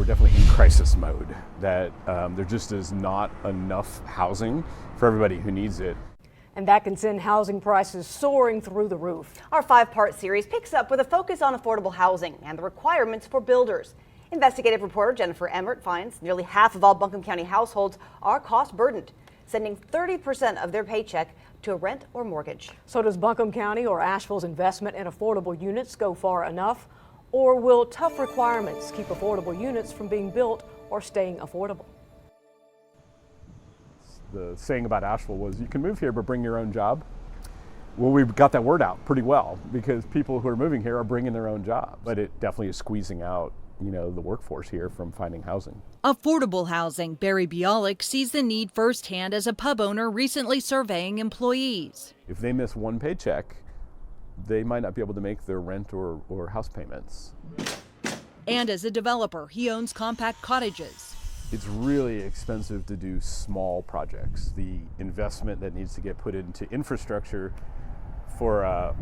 we're definitely in crisis mode, that there just is not enough housing for everybody who needs it. And that can send housing prices soaring through the roof. Our 5-part series picks up with a focus on affordable housing and the requirements for builders. Investigative reporter Jennifer Emmert finds nearly half of all Buncombe County households are cost burdened, sending 30% of their paycheck to a rent or mortgage. So does Buncombe County or Asheville's investment in affordable units go far enough? Or will tough requirements keep affordable units from being built or staying affordable? The saying about Asheville was, you can move here but bring your own job. Well, we've got that word out pretty well because people who are moving here are bringing their own jobs, but it definitely is squeezing out, the workforce here from finding housing. Affordable housing. Barry Bialik sees the need firsthand as a pub owner recently surveying employees. If they miss one paycheck, they might not be able to make their rent or house payments. And as a developer, he owns compact cottages. It's really expensive to do small projects. The investment that needs to get put into infrastructure for a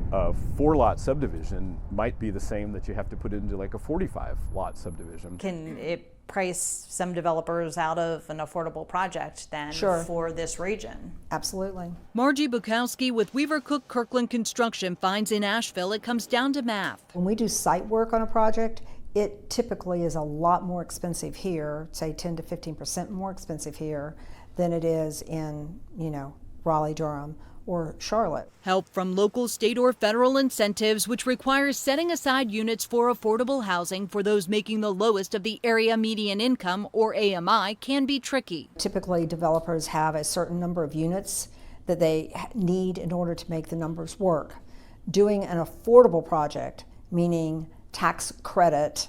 4-lot subdivision might be the same that you have to put into like a 45-lot subdivision. Can it price some developers out of an affordable project then for this region? Absolutely. Margie Bukowski with Weaver Cook Kirkland Construction finds in Asheville it comes down to math. When we do site work on a project, it typically is a lot more expensive here, say 10 to 15% more expensive here than it is in, Raleigh, Durham, or Charlotte. Help from local, state, or federal incentives, which requires setting aside units for affordable housing for those making the lowest of the area median income, or AMI, can be tricky. Typically, developers have a certain number of units that they need in order to make the numbers work. Doing an affordable project, meaning tax credit,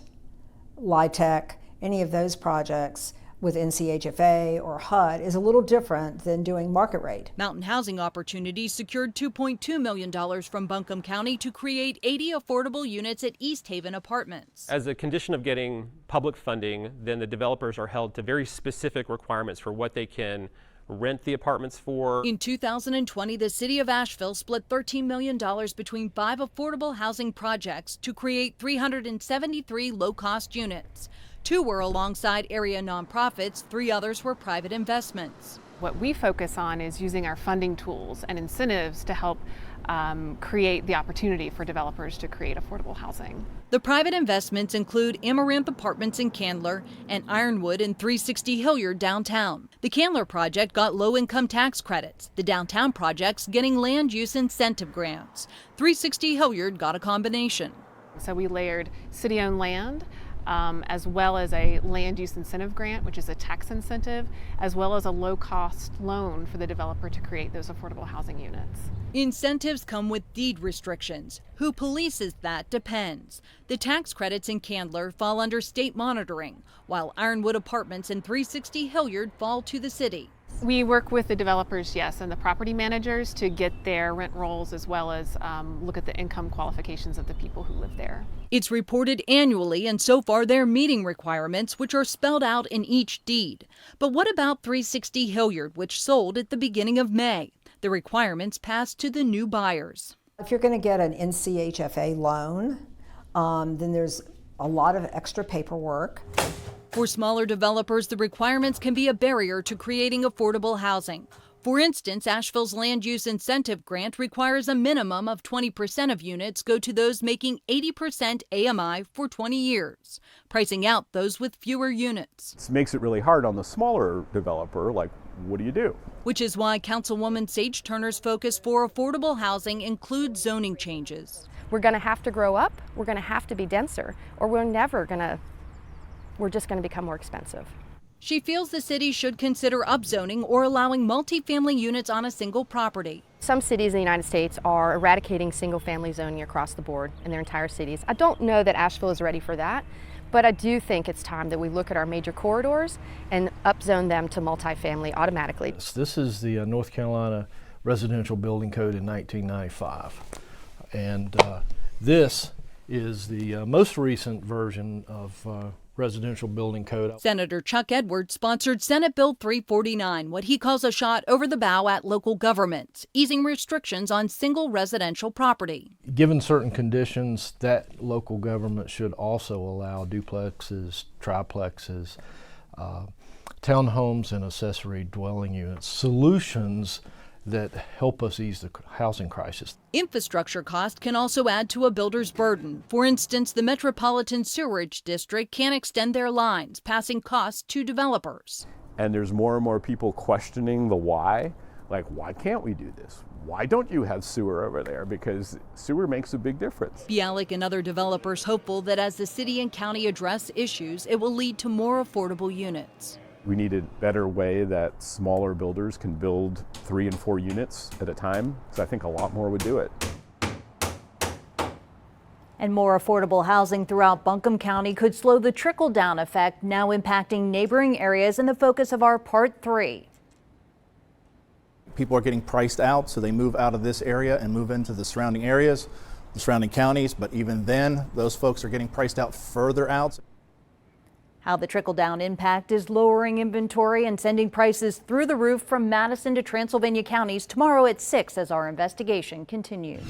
LIHTC, any of those projects with NCHFA or HUD is a little different than doing market rate. Mountain Housing Opportunities secured $2.2 million from Buncombe County to create 80 affordable units at East Haven Apartments. As a condition of getting public funding, then the developers are held to very specific requirements for what they can rent the apartments for. In 2020, the city of Asheville split $13 million between 5 affordable housing projects to create 373 low-cost units. 2 were alongside area nonprofits, 3 others were private investments. What we focus on is using our funding tools and incentives to help create the opportunity for developers to create affordable housing. The private investments include Amaranth Apartments in Candler and Ironwood in 360 Hilliard downtown. The Candler project got low-income tax credits. The downtown project's getting land use incentive grants. 360 Hilliard got a combination. So we layered city-owned land, as well as a land use incentive grant, which is a tax incentive, as well as a low-cost loan for the developer to create those affordable housing units. Incentives come with deed restrictions. Who polices that depends. The tax credits in Candler fall under state monitoring, while Ironwood Apartments and 360 Hilliard fall to the city. We work with the developers, yes, and the property managers to get their rent rolls as well as look at the income qualifications of the people who live there. It's reported annually, and so far they're meeting requirements which are spelled out in each deed. But what about 360 Hilliard, which sold at the beginning of May? The requirements passed to the new buyers. If you're going to get an NCHFA loan, then there's a lot of extra paperwork. For smaller developers, the requirements can be a barrier to creating affordable housing. For instance, Asheville's land use incentive grant requires a minimum of 20% of units go to those making 80% AMI for 20 years, pricing out those with fewer units. This makes it really hard on the smaller developer, like, what do you do? Which is why Councilwoman Sage Turner's focus for affordable housing includes zoning changes. We're going to have to grow up, we're going to have to be denser, or we're just going to become more expensive. She feels the city should consider upzoning or allowing multifamily units on a single property. Some cities in the United States are eradicating single-family zoning across the board in their entire cities. I don't know that Asheville is ready for that, but I do think it's time that we look at our major corridors and upzone them to multifamily automatically. This is the North Carolina Residential Building Code in 1995, and this is the most recent version of residential building code. Senator Chuck Edwards sponsored Senate Bill 349, what he calls a shot over the bow at local governments, easing restrictions on single residential property. Given certain conditions, that local government should also allow duplexes, triplexes, townhomes, and accessory dwelling units, solutions that help us ease the housing crisis. Infrastructure cost can also add to a builder's burden. For instance, the Metropolitan Sewerage District can't extend their lines, passing costs to developers. And there's more and more people questioning the why. Like, why can't we do this? Why don't you have sewer over there? Because sewer makes a big difference. Bialik and other developers hopeful that as the city and county address issues, it will lead to more affordable units. We need a better way that smaller builders can build 3 and 4 units at a time, because I think a lot more would do it. And more affordable housing throughout Buncombe County could slow the trickle-down effect now impacting neighboring areas in the focus of our Part 3. People are getting priced out, so they move out of this area and move into the surrounding areas, the surrounding counties, but even then, those folks are getting priced out further out. How the trickle-down impact is lowering inventory and sending prices through the roof from Madison to Transylvania counties tomorrow at 6 as our investigation continues.